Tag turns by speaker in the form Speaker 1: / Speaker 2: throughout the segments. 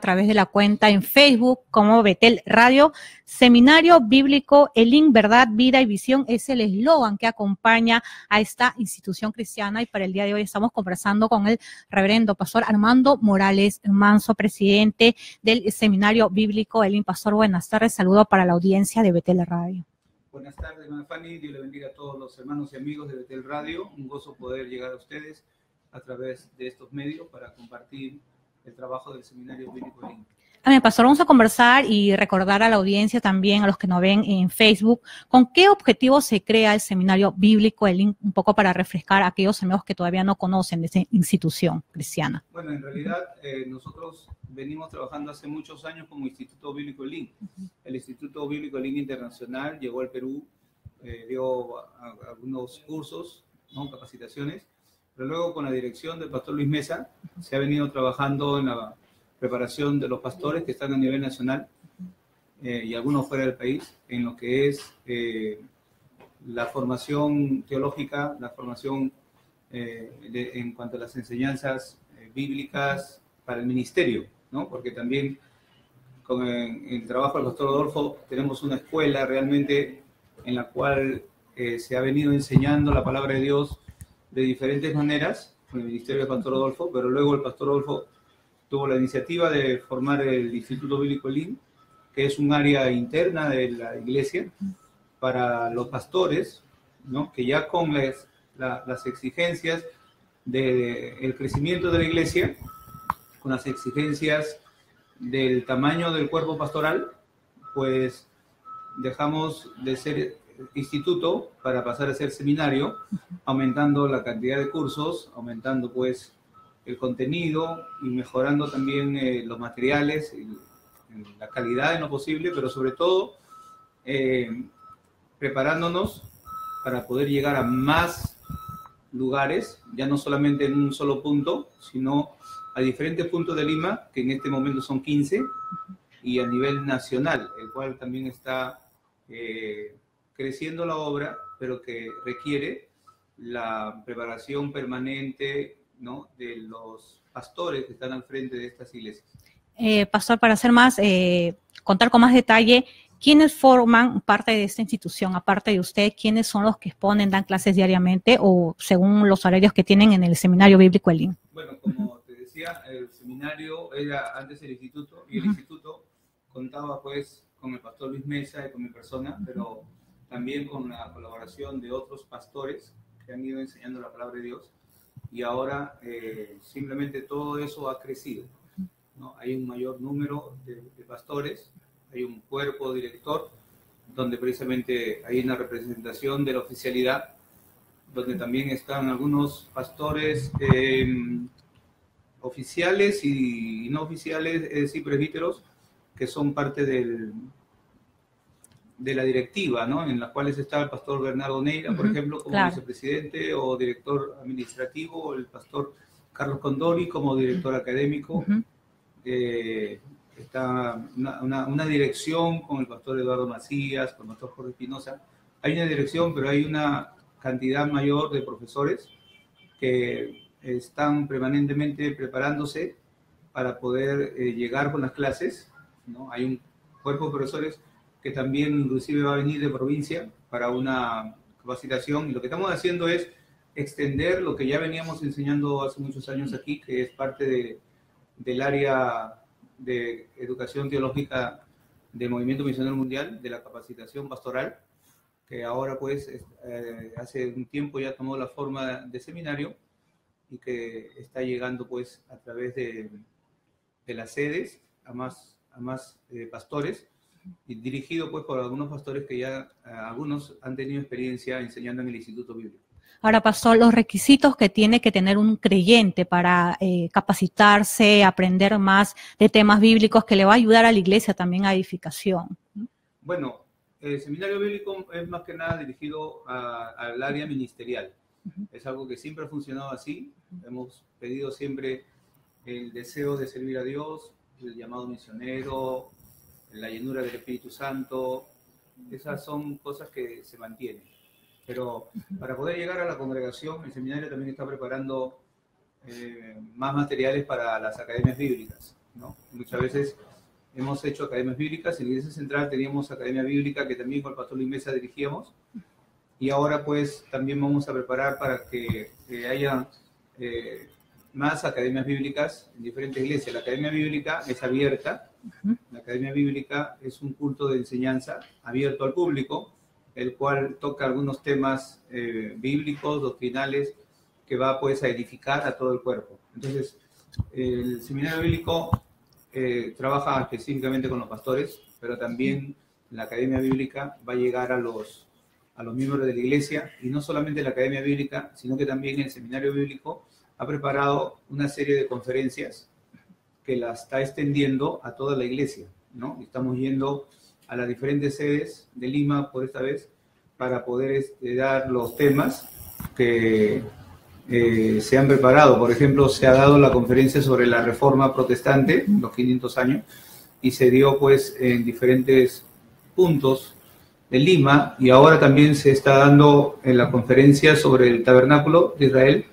Speaker 1: través de la cuenta en Facebook como Betel Radio. Seminario Bíblico Elim, Verdad, Vida y Visión es el eslogan que acompaña a esta institución cristiana, y para el día de hoy estamos conversando con el reverendo pastor Armando Morales Manso, presidente del Seminario Bíblico Elim. Pastor, buenas tardes, saludo para la audiencia de Betel Radio.
Speaker 2: Buenas tardes, hermana Fanny. Dios le bendiga a todos los hermanos y amigos de Betel Radio. Un gozo poder llegar a ustedes a través de estos medios para compartir el trabajo del Seminario Bíblico Elim.
Speaker 1: Amén, pastor, vamos a conversar y recordar a la audiencia también, a los que nos ven en Facebook, con qué objetivo se crea el Seminario Bíblico Elim, un poco para refrescar a aquellos amigos que todavía no conocen de esa institución cristiana.
Speaker 2: Bueno, en realidad nosotros venimos trabajando hace muchos años como Instituto Bíblico Elim. El Instituto Bíblico Elim Internacional llegó al Perú, dio algunos cursos, ¿no?, capacitaciones, pero luego con la dirección del pastor Luis Mesa se ha venido trabajando en la preparación de los pastores que están a nivel nacional y algunos fuera del país, en lo que es la formación teológica, la formación en cuanto a las enseñanzas bíblicas para el ministerio, ¿no? Porque también con el trabajo del pastor Rodolfo tenemos una escuela realmente en la cual se ha venido enseñando la palabra de Dios de diferentes maneras con el ministerio del pastor Rodolfo, pero luego el pastor Rodolfo tuvo la iniciativa de formar el Instituto Bíblico Elim, que es un área interna de la iglesia para los pastores, ¿no?, que ya con las exigencias del crecimiento de la iglesia, con las exigencias del tamaño del cuerpo pastoral, pues dejamos de ser instituto para pasar a ser seminario, aumentando la cantidad de cursos, aumentando pues el contenido y mejorando también los materiales, la calidad en lo posible, pero sobre todo preparándonos para poder llegar a más lugares, ya no solamente en un solo punto, sino a diferentes puntos de Lima, que en este momento son 15, y a nivel nacional, el cual también está creciendo la obra, pero que requiere la preparación permanente, ¿no?, de los pastores que están al frente de estas iglesias.
Speaker 1: Pastor, para hacer más, contar con más detalle, ¿quiénes forman parte de esta institución? Aparte de usted, ¿quiénes son los que exponen, dan clases diariamente o según los horarios que tienen en el Seminario Bíblico Elim?
Speaker 2: Bueno, como te decía, el seminario era antes el instituto, y el instituto contaba pues con el pastor Luis Mesa y con mi persona, pero también con la colaboración de otros pastores que han ido enseñando la palabra de Dios, y ahora simplemente todo eso ha crecido, ¿no? Hay un mayor número de pastores, hay un cuerpo director, donde precisamente hay una representación de la oficialidad, donde también están algunos pastores oficiales y no oficiales, es decir, presbíteros, que son parte de la directiva, ¿no?, en las cuales está el pastor Bernardo Neira, por ejemplo, como vicepresidente o director administrativo, o el pastor Carlos Condori como director académico. Está una dirección con el pastor Eduardo Macías, con el pastor Jorge Espinosa. Hay una dirección, pero hay una cantidad mayor de profesores que están permanentemente preparándose para poder llegar con las clases, ¿no? Hay un cuerpo de profesores que también inclusive va a venir de provincia para una capacitación, y lo que estamos haciendo es extender lo que ya veníamos enseñando hace muchos años aquí, que es parte del área de educación teológica del Movimiento Misionero Mundial, de la capacitación pastoral, que ahora pues hace un tiempo ya tomó la forma de seminario y que está llegando pues a través de las sedes a más pastores, y dirigido pues por algunos pastores que ya algunos han tenido experiencia enseñando en el Instituto Bíblico.
Speaker 1: Ahora, pastor, los requisitos que tiene que tener un creyente para capacitarse, aprender más de temas bíblicos, que le va a ayudar a la iglesia también a edificación.
Speaker 2: Bueno, el seminario bíblico es más que nada dirigido al área ministerial. Es algo que siempre ha funcionado así. Hemos pedido siempre el deseo de servir a Dios, el llamado misionero, la llenura del Espíritu Santo. Esas son cosas que se mantienen. Pero para poder llegar a la congregación, el seminario también está preparando más materiales para las academias bíblicas. ¿no? Muchas veces hemos hecho academias bíblicas. En la Iglesia Central teníamos academia bíblica que también con el pastor Luis Mesa dirigíamos. Y ahora pues también vamos a preparar para que haya más academias bíblicas en diferentes iglesias. La academia bíblica es abierta. La academia bíblica es un culto de enseñanza abierto al público, el cual toca algunos temas bíblicos, doctrinales, que va pues a edificar a todo el cuerpo. Entonces, el seminario bíblico trabaja específicamente con los pastores, pero también la academia bíblica va a llegar a los miembros de la iglesia, y no solamente la academia bíblica, sino que también el seminario bíblico ha preparado una serie de conferencias que la está extendiendo a toda la iglesia, ¿no? Estamos yendo a las diferentes sedes de Lima por esta vez para poder dar los temas que se han preparado. Por ejemplo, se ha dado la conferencia sobre la Reforma Protestante, los 500 años, y se dio pues en diferentes puntos de Lima, y ahora también se está dando en la conferencia sobre el Tabernáculo de Israel,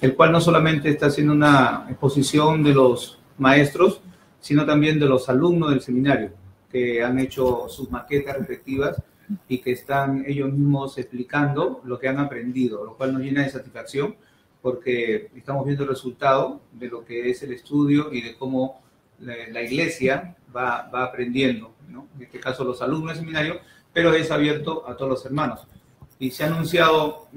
Speaker 2: el cual no solamente está haciendo una exposición de los maestros, sino también de los alumnos del seminario, que han hecho sus maquetas respectivas y que están ellos mismos explicando lo que han aprendido, lo cual nos llena de satisfacción, porque estamos viendo el resultado de lo que es el estudio y de cómo la iglesia va aprendiendo, ¿no? En este caso los alumnos del seminario, pero es abierto a todos los hermanos. Y se ha anunciado,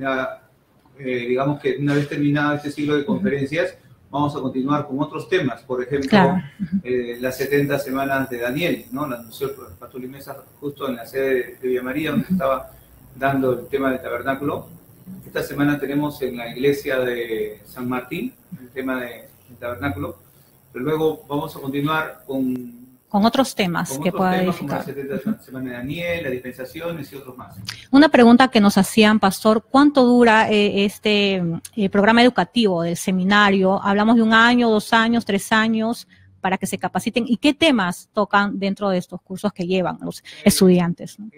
Speaker 2: digamos que una vez terminado este ciclo de conferencias, vamos a continuar con otros temas. Por ejemplo, claro, las 70 semanas de Daniel, ¿no? La anunció el pastor Luis Mesa justo en la sede de Villa María, donde estaba dando el tema del tabernáculo. Esta semana tenemos en la iglesia de San Martín el tema del tabernáculo, pero luego vamos a continuar con
Speaker 1: otros temas que pueda edificar.
Speaker 2: Como la 70 semana de Daniel, las dispensaciones y otros más.
Speaker 1: Una pregunta que nos hacían, pastor, ¿cuánto dura este programa educativo del seminario? ¿Hablamos de 1 año, 2 años, 3 años para que se capaciten? ¿Y qué temas tocan dentro de estos cursos que llevan los estudiantes, ¿no?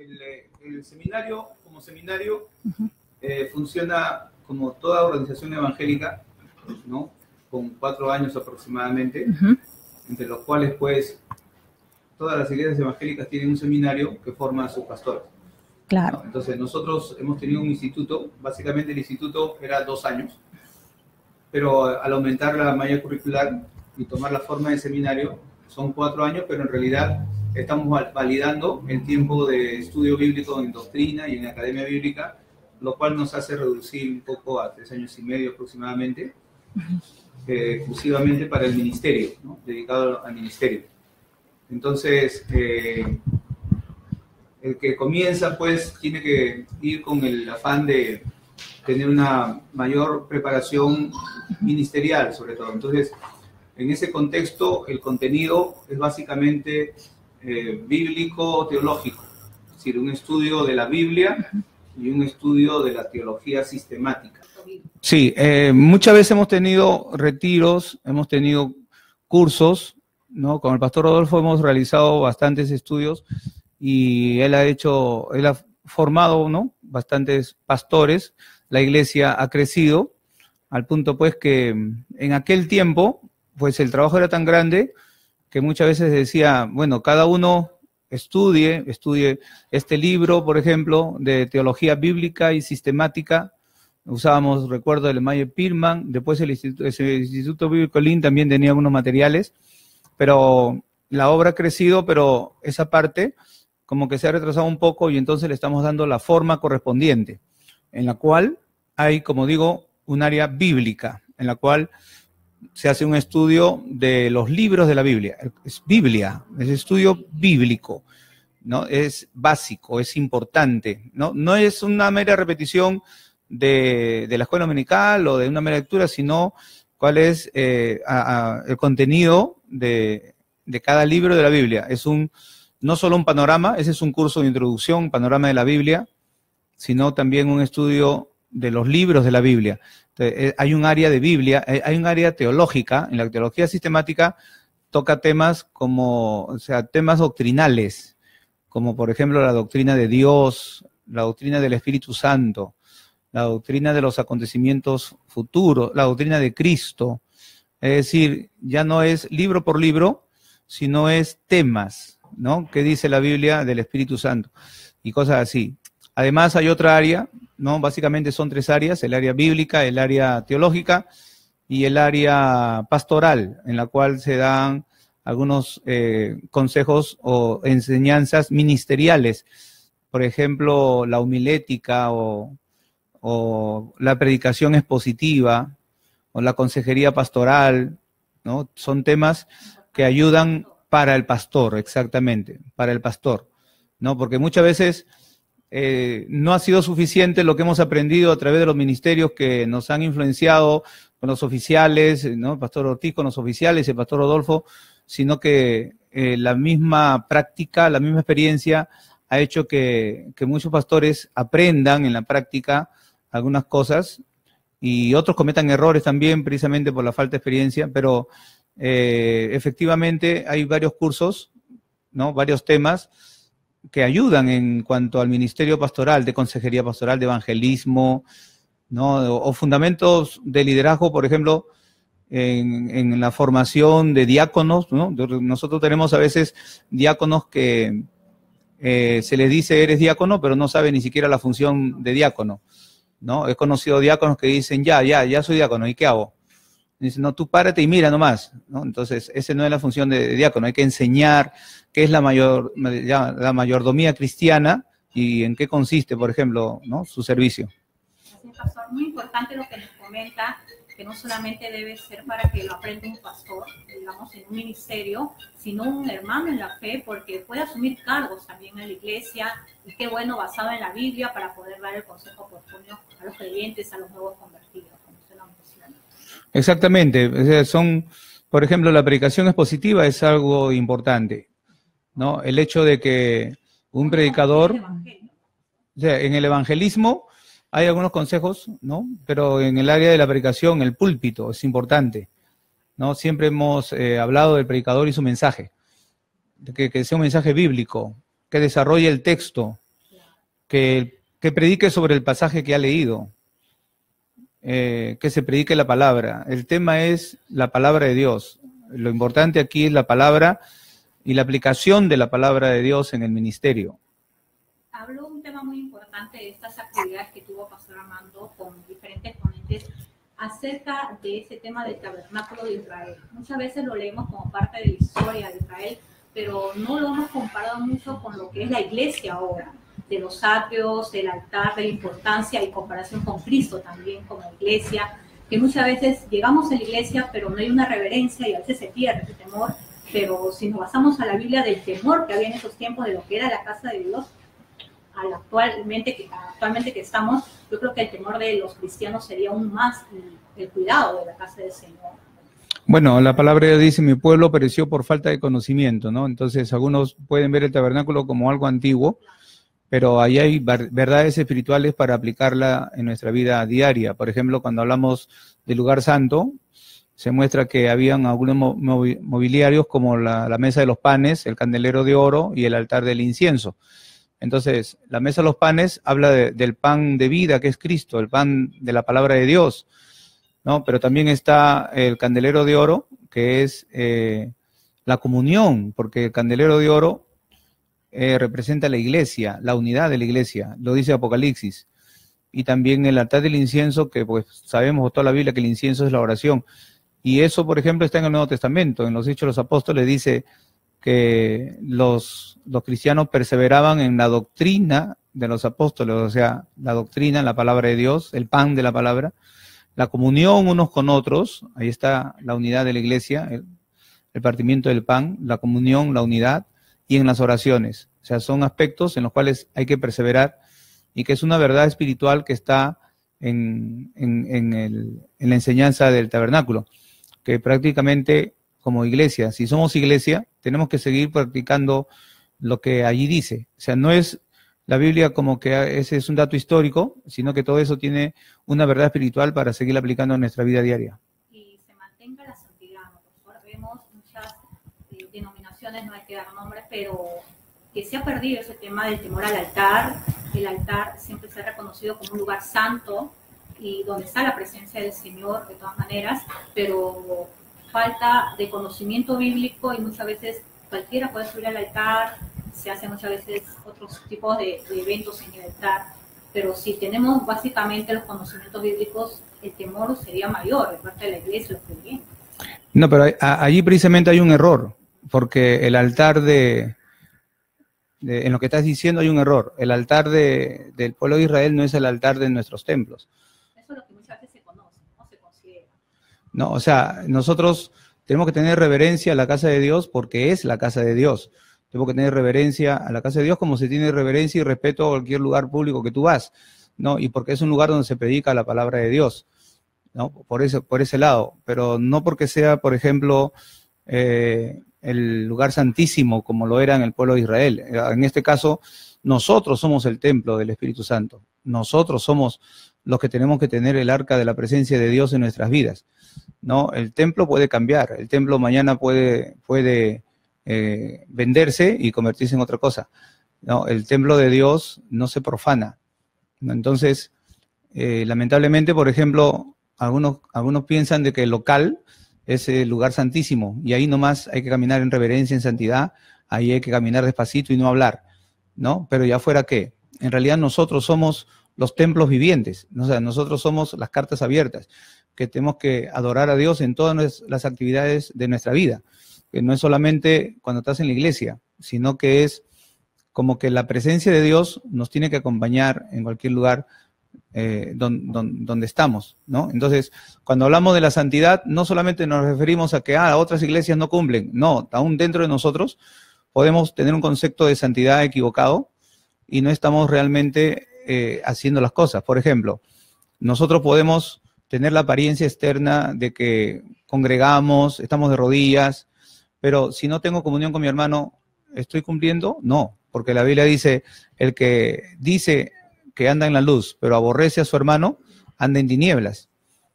Speaker 2: El seminario, como seminario, funciona como toda organización evangélica, ¿no? Con 4 años aproximadamente, entre los cuales, pues, todas las iglesias evangélicas tienen un seminario que forma a sus pastores.
Speaker 1: Claro.
Speaker 2: ¿No? Entonces, nosotros hemos tenido un instituto, básicamente el instituto era 2 años, pero al aumentar la malla curricular y tomar la forma de seminario, son 4 años, pero en realidad estamos validando el tiempo de estudio bíblico en doctrina y en academia bíblica, lo cual nos hace reducir un poco a 3 años y medio aproximadamente, exclusivamente para el ministerio, ¿no? Dedicado al ministerio. Entonces, el que comienza, pues, tiene que ir con el afán de tener una mayor preparación ministerial, sobre todo. Entonces, en ese contexto, el contenido es básicamente bíblico-teológico, es decir, un estudio de la Biblia y un estudio de la teología sistemática. Sí, muchas veces hemos tenido retiros, hemos tenido cursos, ¿no? Con el pastor Rodolfo hemos realizado bastantes estudios y él ha formado, ¿no? Bastantes pastores. La iglesia ha crecido al punto, pues, que en aquel tiempo, pues, el trabajo era tan grande que muchas veces decía, bueno, cada uno estudie este libro, por ejemplo, de teología bíblica y sistemática. Usábamos, recuerdo, el Mayer Pirman, después el Instituto Bíblico Lin también tenía algunos materiales, pero la obra ha crecido, pero esa parte como que se ha retrasado un poco y entonces le estamos dando la forma correspondiente, en la cual hay, como digo, un área bíblica, en la cual se hace un estudio de los libros de la Biblia. Es Biblia, es estudio bíblico, ¿no? Es básico, es importante, ¿no? No es una mera repetición de la escuela dominical o de una mera lectura, sino cuál es el contenido de cada libro de la Biblia. Es no solo un panorama, ese es un curso de introducción, panorama de la Biblia, sino también un estudio de los libros de la Biblia. Entonces, hay un área de Biblia, hay un área teológica. En la teología sistemática toca temas temas doctrinales, como por ejemplo la doctrina de Dios, la doctrina del Espíritu Santo, la doctrina de los acontecimientos futuros, la doctrina de Cristo, Es decir, ya no es libro por libro, sino es temas, ¿no? ¿Qué dice la Biblia del Espíritu Santo? Y cosas así. Además hay otra área, ¿no? Básicamente son 3 áreas: el área bíblica, el área teológica y el área pastoral, en la cual se dan algunos consejos o enseñanzas ministeriales. Por ejemplo, la homilética o la predicación expositiva o la consejería pastoral, ¿no? Son temas que ayudan para el pastor, exactamente, para el pastor, ¿no? Porque muchas veces no ha sido suficiente lo que hemos aprendido a través de los ministerios que nos han influenciado con los oficiales, ¿no? El pastor Ortiz con los oficiales, el pastor Rodolfo, sino que la misma práctica, la misma experiencia ha hecho que muchos pastores aprendan en la práctica algunas cosas y otros cometan errores también precisamente por la falta de experiencia, pero efectivamente hay varios cursos, ¿no? Varios temas que ayudan en cuanto al ministerio pastoral, de consejería pastoral, de evangelismo, ¿no? O fundamentos de liderazgo, por ejemplo, en la formación de diáconos, ¿no? Nosotros tenemos a veces diáconos que se les dice eres diácono, pero no sabe ni siquiera la función de diácono, ¿no? He conocido diáconos que dicen ya soy diácono, ¿y qué hago? Dicen, no, tú párate y mira nomás, ¿no? Entonces, esa no es la función de diácono, hay que enseñar qué es la mayordomía cristiana y en qué consiste, por ejemplo, ¿no? Su servicio.
Speaker 1: Sí, pastor, muy importante lo que nos comenta, que no solamente debe ser para que lo aprenda un pastor, digamos, en un ministerio, sino un hermano en la fe, porque puede asumir cargos también en la iglesia, y qué bueno, basado en la Biblia, para poder dar el consejo oportuno a los creyentes, a los nuevos convertidos, como usted lo menciona.
Speaker 2: Exactamente, o sea, por ejemplo, la predicación expositiva es algo importante, ¿no? El hecho de que un predicador, o sea, en el evangelismo hay algunos consejos, ¿no? Pero en el área de la predicación, el púlpito es importante, ¿no? Siempre hemos hablado del predicador y su mensaje, que sea un mensaje bíblico, que desarrolle el texto, que predique sobre el pasaje que ha leído, que se predique la palabra. El tema es la palabra de Dios. Lo importante aquí es la palabra y la aplicación de la palabra de Dios en el ministerio.
Speaker 1: Habló un tema muy importante de estas actividades que tuvo Pastor Armando con diferentes ponentes acerca de ese tema del tabernáculo de Israel. Muchas veces lo leemos como parte de la historia de Israel, pero no lo hemos comparado mucho con lo que es la iglesia ahora, de los atrios, del altar, de la importancia y comparación con Cristo también como iglesia, que muchas veces llegamos a la iglesia, pero no hay una reverencia y a veces se pierde ese temor, pero si nos basamos a la Biblia del temor que había en esos tiempos de lo que era la casa de Dios, actualmente que estamos, yo creo que el temor de los cristianos sería aún más el cuidado de la casa del Señor.
Speaker 2: Bueno, la palabra de Dios dice, mi pueblo pereció por falta de conocimiento, ¿no? Entonces, algunos pueden ver el tabernáculo como algo antiguo, pero ahí hay verdades espirituales para aplicarla en nuestra vida diaria. Por ejemplo, cuando hablamos del lugar santo, se muestra que habían algunos mobiliarios como la mesa de los panes, el candelero de oro y el altar del incienso. Entonces, la mesa de los panes habla del pan de vida, que es Cristo, el pan de la palabra de Dios, ¿no? Pero también está el candelero de oro, que es la comunión, porque el candelero de oro representa la iglesia, la unidad de la iglesia, lo dice Apocalipsis. Y también el altar del incienso, que pues sabemos por toda la Biblia que el incienso es la oración. Y eso, por ejemplo, está en el Nuevo Testamento. En los Hechos de los Apóstoles dice que los cristianos perseveraban en la doctrina de los apóstoles, o sea, la doctrina, la palabra de Dios, el pan de la palabra, la comunión unos con otros, ahí está la unidad de la iglesia, el partimiento del pan, la comunión, la unidad, y en las oraciones. O sea, son aspectos en los cuales hay que perseverar y que es una verdad espiritual que está en la enseñanza del tabernáculo, que prácticamente como iglesia, si somos iglesia, tenemos que seguir practicando lo que allí dice. O sea, no es la Biblia como que ese es un dato histórico, sino que todo eso tiene una verdad espiritual para seguir aplicando en nuestra vida diaria.
Speaker 1: Y se mantenga la santidad, ¿no? Por favor, vemos muchas denominaciones, no hay que dar nombres, pero que se ha perdido ese tema del temor al altar. El altar siempre se ha reconocido como un lugar santo y donde está la presencia del Señor de todas maneras, pero falta de conocimiento bíblico y muchas veces cualquiera puede subir al altar, se hacen muchas veces otros tipos de eventos en el altar, pero si tenemos básicamente los conocimientos bíblicos, el temor sería mayor de parte de la iglesia, los creyentes.
Speaker 2: No, pero allí precisamente hay un error, porque el altar en lo que estás diciendo hay un error. El altar del pueblo de Israel no es el altar de nuestros templos.
Speaker 1: Eso es lo que muchas veces se conoce, no se considera.
Speaker 2: No, o sea, nosotros tenemos que tener reverencia a la casa de Dios porque es la casa de Dios. Tenemos que tener reverencia a la casa de Dios como se tiene reverencia y respeto a cualquier lugar público que tú vas, ¿no? Y porque es un lugar donde se predica la palabra de Dios, ¿no? Por ese lado, pero no porque sea, por ejemplo, el lugar santísimo como lo era en el pueblo de Israel. En este caso, nosotros somos el templo del Espíritu Santo. Nosotros somos los que tenemos que tener el arca de la presencia de Dios en nuestras vidas, ¿no? El templo puede cambiar, el templo mañana puede venderse y convertirse en otra cosa, ¿no? El templo de Dios no se profana, ¿no? Entonces, lamentablemente, por ejemplo, algunos piensan de que el local es el lugar santísimo y ahí nomás hay que caminar en reverencia, en santidad, ahí hay que caminar despacito y no hablar, ¿no? Pero ya fuera que, en realidad nosotros somos los templos vivientes, o sea, nosotros somos las cartas abiertas, que tenemos que adorar a Dios en todas las actividades de nuestra vida, que no es solamente cuando estás en la iglesia, sino que es como que la presencia de Dios nos tiene que acompañar en cualquier lugar donde estamos, ¿no? Entonces, cuando hablamos de la santidad, no solamente nos referimos a que otras iglesias no cumplen, no, aún dentro de nosotros podemos tener un concepto de santidad equivocado y no estamos realmente haciendo las cosas. Por ejemplo, nosotros podemos tener la apariencia externa de que congregamos, estamos de rodillas, pero si no tengo comunión con mi hermano, ¿estoy cumpliendo? No, porque la Biblia dice, el que dice que anda en la luz, pero aborrece a su hermano, anda en tinieblas,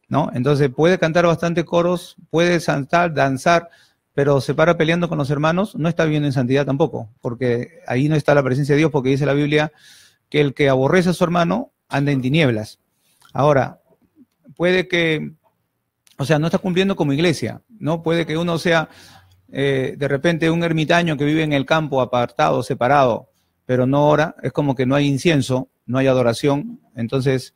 Speaker 2: ¿no? Entonces puede cantar bastante coros, puede saltar, danzar, pero se para peleando con los hermanos, no está viviendo en santidad tampoco, porque ahí no está la presencia de Dios, porque dice la Biblia que el que aborrece a su hermano anda en tinieblas. Ahora, puede que, o sea, no está cumpliendo como iglesia, ¿no? Puede que uno sea de repente un ermitaño que vive en el campo, apartado, separado, pero no ora, es como que no hay incienso, no hay adoración, entonces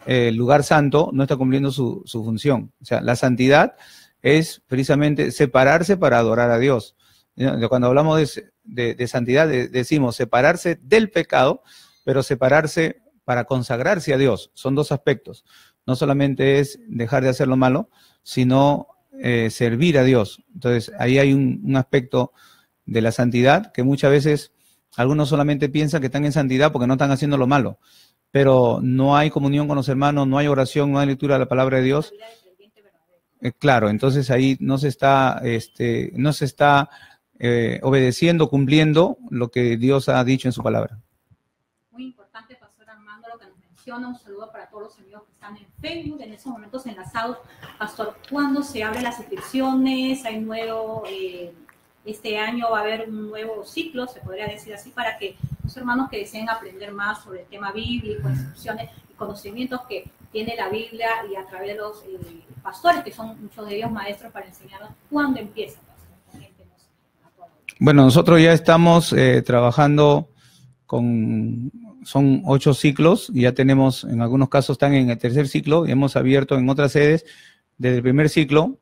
Speaker 2: el lugar santo no está cumpliendo su función. O sea, la santidad es precisamente separarse para adorar a Dios. Cuando hablamos de santidad, decimos separarse del pecado, pero separarse para consagrarse a Dios. Son dos aspectos. No solamente es dejar de hacer lo malo, sino servir a Dios. Entonces, ahí hay un aspecto de la santidad que muchas veces algunos solamente piensan que están en santidad porque no están haciendo lo malo, pero no hay comunión con los hermanos, no hay oración, no hay lectura de la palabra de Dios. Claro, entonces ahí no se está obedeciendo, cumpliendo lo que Dios ha dicho en su palabra.
Speaker 1: Muy importante, Pastor Armando, lo que nos menciona. Un saludo para todos los amigos que están en Facebook, en estos momentos enlazados. Pastor, ¿cuándo se abren las inscripciones? Hay nuevo... este año va a haber un nuevo ciclo, se podría decir así, para que los hermanos que deseen aprender más sobre el tema bíblico, instrucciones y conocimientos que tiene la Biblia y a través de los pastores, que son muchos de ellos maestros, para enseñarnos cuándo empieza.
Speaker 2: Bueno, nosotros ya estamos trabajando son 8 ciclos, y ya tenemos, en algunos casos están en el tercer ciclo, y hemos abierto en otras sedes desde el primer ciclo,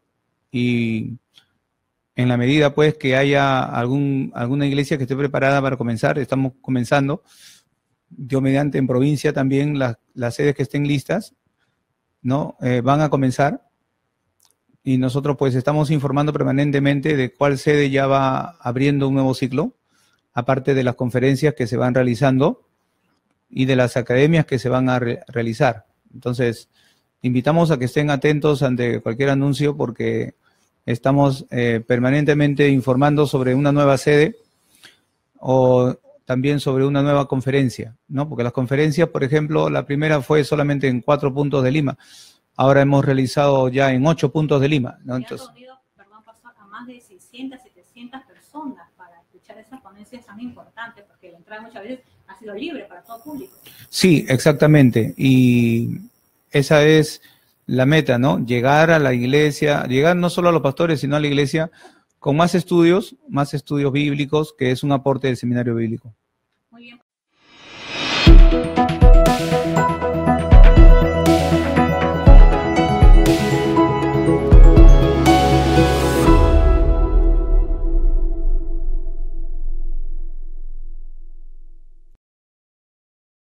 Speaker 2: y en la medida pues que haya alguna iglesia que esté preparada para comenzar, estamos comenzando, Dios mediante en provincia también las sedes que estén listas, ¿no? Van a comenzar, y nosotros pues estamos informando permanentemente de cuál sede ya va abriendo un nuevo ciclo, aparte de las conferencias que se van realizando y de las academias que se van a realizar. Entonces, invitamos a que estén atentos ante cualquier anuncio, porque estamos permanentemente informando sobre una nueva sede o también sobre una nueva conferencia, ¿no? Porque las conferencias, por ejemplo, la primera fue solamente en 4 puntos de Lima. Ahora hemos realizado ya en 8 puntos de Lima, ¿no? Entonces,
Speaker 1: perdón, pastor, a más de 600, 700 personas para escuchar esas ponencias tan importantes, porque la entrada muchas veces ha sido libre para todo público.
Speaker 2: Sí, exactamente. Y esa es la meta, ¿no? Llegar a la iglesia, llegar no solo a los pastores, sino a la iglesia con más estudios bíblicos, que es un aporte del seminario bíblico.
Speaker 1: Muy bien.